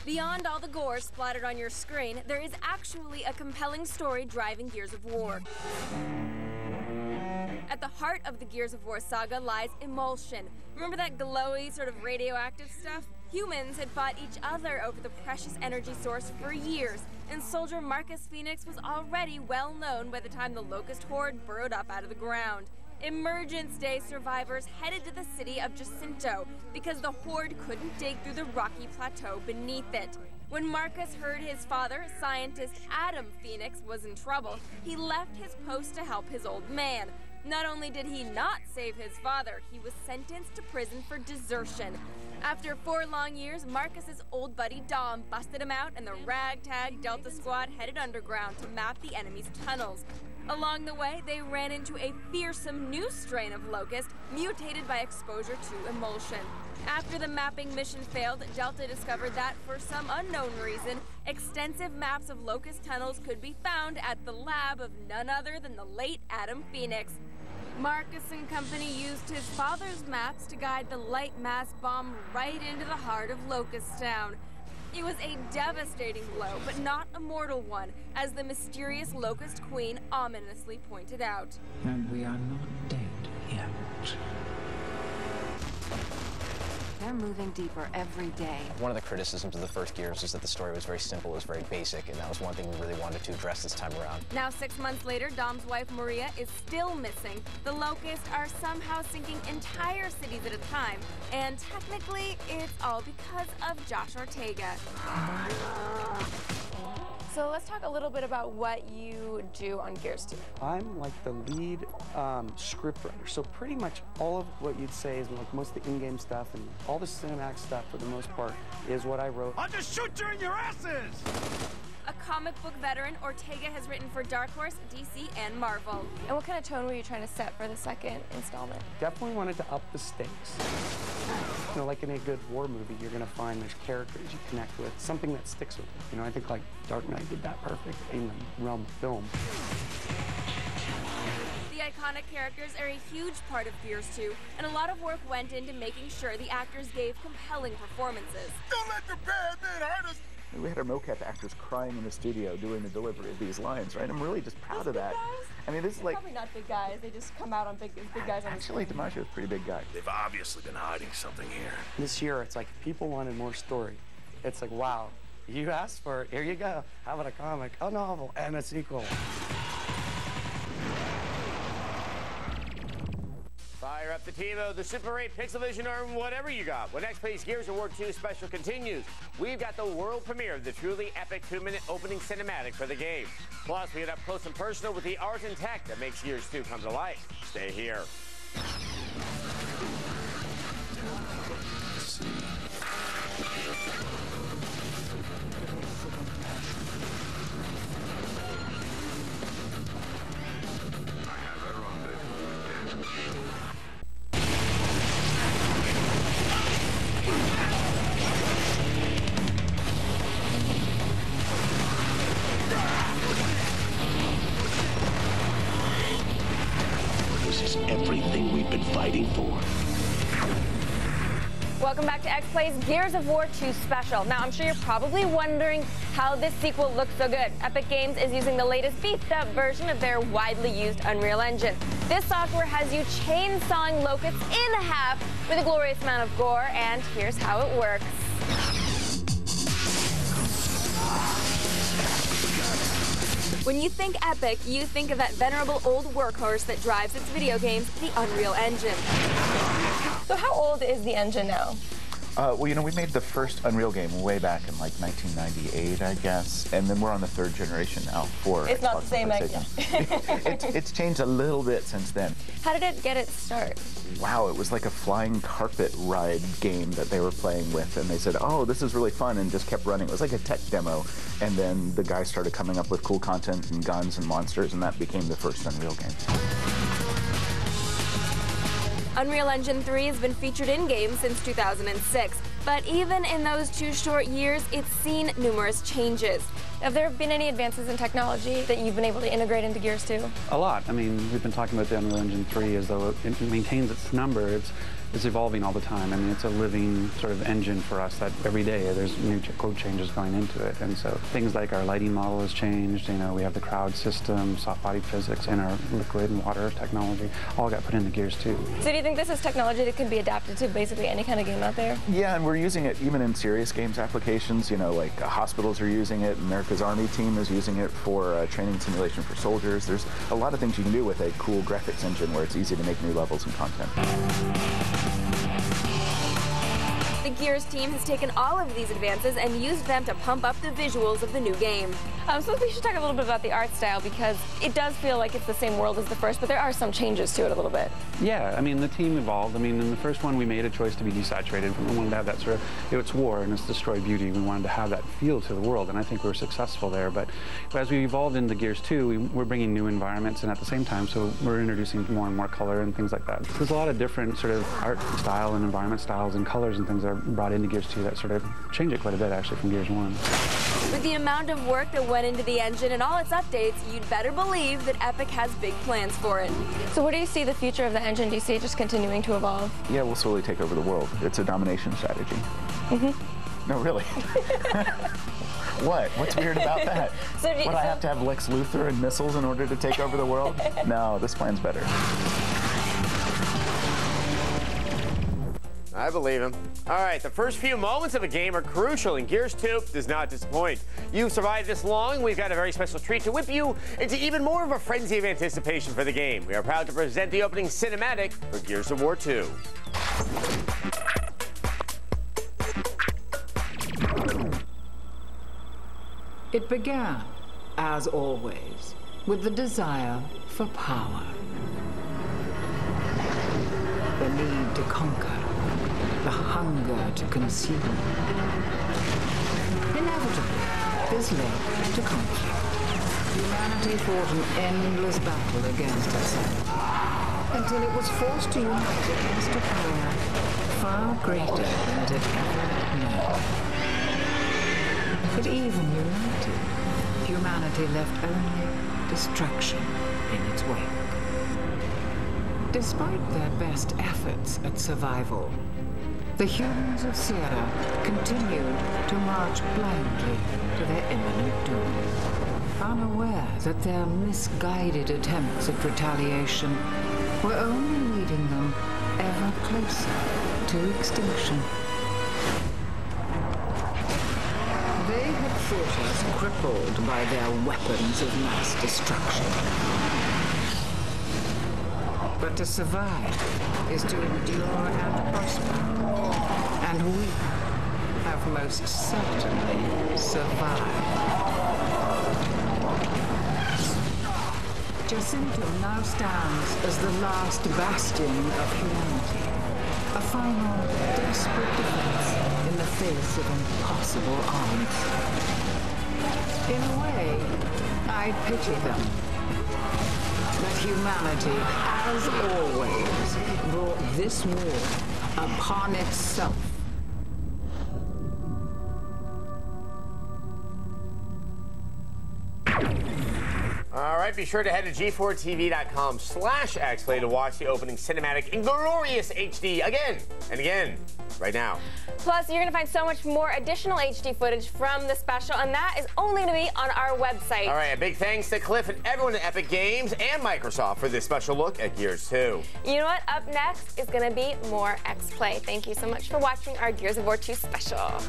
Beyond all the gore splattered on your screen, there is actually a compelling story driving Gears of War. At the heart of the Gears of War saga lies emulsion. Remember that glowy, sort of radioactive stuff? Humans had fought each other over the precious energy source for years, and soldier Marcus Phoenix was already well known by the time the Locust Horde burrowed up out of the ground. Emergence Day survivors headed to the city of Jacinto because the Horde couldn't dig through the rocky plateau beneath it. When Marcus heard his father, scientist Adam Phoenix, was in trouble, he left his post to help his old man. Not only did he not save his father, he was sentenced to prison for desertion. After 4 long years, Marcus's old buddy Dom busted him out, and the ragtag Delta Squad headed underground to map the enemy's tunnels. Along the way, they ran into a fearsome new strain of locust, mutated by exposure to emulsion. After the mapping mission failed, Delta discovered that, for some unknown reason, extensive maps of locust tunnels could be found at the lab of none other than the late Adam Phoenix. Marcus and company used his father's maps to guide the light mass bomb right into the heart of Locust Town. It was a devastating blow, but not a mortal one, as the mysterious Locust Queen ominously pointed out. And we are not dead yet. They're moving deeper every day. One of the criticisms of the first Gears is that the story was very simple, it was very basic, and that was one thing we really wanted to address this time around. Now, 6 months later, Dom's wife Maria is still missing. The Locusts are somehow sinking entire cities at a time, and technically, it's all because of Josh Ortega. So let's talk a little bit about what you do on Gears 2. I'm like the lead scriptwriter, so pretty much all of what you'd say is like most of the in-game stuff and all the cinematic stuff for the most part is what I wrote. I'll just shoot you in your asses! A comic book veteran, Ortega has written for Dark Horse, DC, and Marvel. And what kind of tone were you trying to set for the second installment? Definitely wanted to up the stakes. You know, like in a good war movie, you're going to find there's characters you connect with, something that sticks with you. You know, I think like Dark Knight did that perfect in the realm of film. The iconic characters are a huge part of Gears 2, and a lot of work went into making sure the actors gave compelling performances. Don't let the bad men hurt us! We had our mocap actors crying in the studio doing the delivery of these lines, right? I'm really just proud of that. Guys? I mean, this is like... Probably not big guys. They just come out on big guys on the Actually, screen. DiMaggio's a pretty big guy. They've obviously been hiding something here. This year, it's like people wanted more story. It's like, wow, you asked for it, here you go. How about a comic, a novel, and a sequel? Fire up the TiVo, the Super 8, Pixelvision, or whatever you got. When next plays Gears of War 2 special continues, we've got the world premiere of the truly epic 2-minute opening cinematic for the game. Plus, we get up close and personal with the art and tech that makes Gears 2 come to life. Stay here. This is everything we've been fighting for. Welcome back to X Play's Gears of War 2 special. Now, I'm sure you're probably wondering how this sequel looks so good. Epic Games is using the latest beefed-up version of their widely used Unreal Engine. This software has you chainsawing locusts in half with a glorious amount of gore, and here's how it works. When you think Epic, you think of that venerable old workhorse that drives its video games, the Unreal Engine. So how old is the engine now? Well, you know, we made the first Unreal game way back in like 1998, I guess, and then we're on the 3rd generation now for It's not the same PlayStation. It's changed a little bit since then. How did it get its start? Wow, it was like a flying carpet ride game that they were playing with, and they said, oh, this is really fun, and just kept running. It was like a tech demo, and then the guys started coming up with cool content and guns and monsters, and that became the first Unreal game. Unreal Engine 3 has been featured in-game since 2006, but even in those 2 short years, it's seen numerous changes. Have there been any advances in technology that you've been able to integrate into Gears 2? A lot. I mean, we've been talking about the Unreal Engine 3 as though it maintains its number. It's is evolving all the time. I mean, it's a living sort of engine for us that every day there's new code changes going into it. And so things like our lighting model has changed. You know, we have the crowd system, soft body physics, and our liquid and water technology all got put into Gears 2. So do you think this is technology that can be adapted to basically any kind of game out there? Yeah, and we're using it even in serious games applications. You know, like hospitals are using it. America's Army team is using it for training simulation for soldiers. There's a lot of things you can do with a cool graphics engine where it's easy to make new levels and content. The Gears team has taken all of these advances and used them to pump up the visuals of the new game. So we should talk a little bit about the art style, because it does feel like it's the same world as the first, but there are some changes to it a little bit. Yeah, I mean, the team evolved. I mean, in the first one, we made a choice to be desaturated. We wanted to have that sort of, it's war and it's destroy beauty. We wanted to have that feel to the world, and I think we were successful there. But as we evolved into Gears 2, we're bringing new environments, and at the same time, so we're introducing more and more color and things like that. There's a lot of different sort of art style and environment styles and colors and things that are brought into Gears 2 that sort of change it quite a bit, actually, from Gears 1. With the amount of work that went into the engine and all its updates, you'd better believe that Epic has big plans for it. So where do you see the future of the engine? Do you see it just continuing to evolve? Yeah, we'll slowly take over the world. It's a domination strategy. No, really. What? What's weird about that? Would I have to have Lex Luthor and missiles in order to take over the world? No, this plan's better. I believe him. All right, the first few moments of a game are crucial, and Gears 2 does not disappoint. You've survived this long, we've got a very special treat to whip you into even more of a frenzy of anticipation for the game. We are proud to present the opening cinematic for Gears of War 2. It began, as always, with the desire for power. The need to conquer. The hunger to consume. Inevitably, this led to conflict. Humanity fought an endless battle against itself, until it was forced to unite against a power far greater than it had ever known. But even united, humanity left only destruction in its wake. Despite their best efforts at survival, the humans of Sierra continued to march blindly to their imminent doom, unaware that their misguided attempts at retaliation were only leading them ever closer to extinction. They had thought us crippled by their weapons of mass destruction. But to survive is to endure and prosper. And we have most certainly survived. Jacinto now stands as the last bastion of humanity. A final, desperate defense in the face of impossible odds. In a way, I pity them. That humanity, as always, brought this war upon itself. All right, be sure to head to g4tv.com/xplay to watch the opening cinematic in glorious HD again and again right now. Plus, you're going to find so much more additional HD footage from the special, and that is only going to be on our website. All right, a big thanks to Cliff and everyone at Epic Games and Microsoft for this special look at Gears 2. You know what? Up next is going to be more X-Play. Thank you so much for watching our Gears of War 2 special.